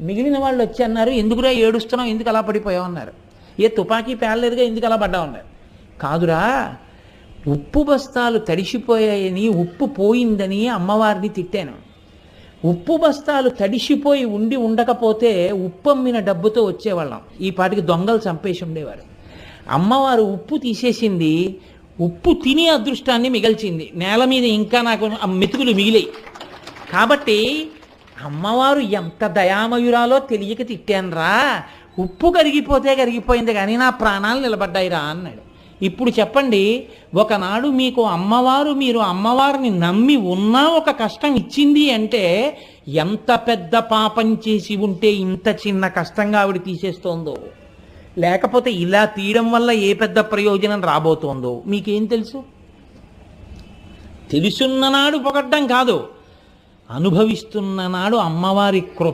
మిగిలిన వాళ్ళు వచ్చి అన్నారు, ఎందుకురా ఏడుస్తున్నావు, ఎందుకు అలా పడిపోయావు అన్నారు. ఏ తుపాకీ పేలలేదుగా, ఎందుకు అలా పడ్డావు అన్నారు. కాదురా, ఉప్పు బస్తాలు తడిసిపోయాయని, ఉప్పు పోయిందని అమ్మవారిని తిట్టాను. ఉప్పు బస్తాలు తడిసిపోయి ఉండి ఉండకపోతే ఉప్పు అమ్మిన డబ్బుతో వచ్చేవాళ్ళం, ఈ పాటికి దొంగలు చంపేసి ఉండేవారు. అమ్మవారు ఉప్పు తీసేసింది, ఉప్పు తినే అదృష్టాన్ని మిగిల్చింది. నేల మీద ఇంకా నాకు మెతుకులు మిగిలాయి. కాబట్టి అమ్మవారు ఎంత దయామయురాలో తెలియక తిట్టానురా, ఉప్పు కరిగిపోతే కరిగిపోయింది కానీ నా ప్రాణాలు నిలబడ్డాయిరా అన్నాడు. ఇప్పుడు చెప్పండి, ఒకనాడు మీకు అమ్మవారు, మీరు అమ్మవారిని నమ్మి ఉన్నా ఒక కష్టం ఇచ్చింది అంటే ఎంత పెద్ద పాపం చేసి ఉంటే ఇంత చిన్న కష్టంగా ఆవిడ తీసేస్తోందో, లేకపోతే ఇలా తీయడం వల్ల ఏ పెద్ద ప్రయోజనం రాబోతోందో మీకేం తెలుసు? తెలుసున్ననాడు పొగడ్డం కాదు, అనుభవిస్తున్న నాడు అమ్మవారి కృప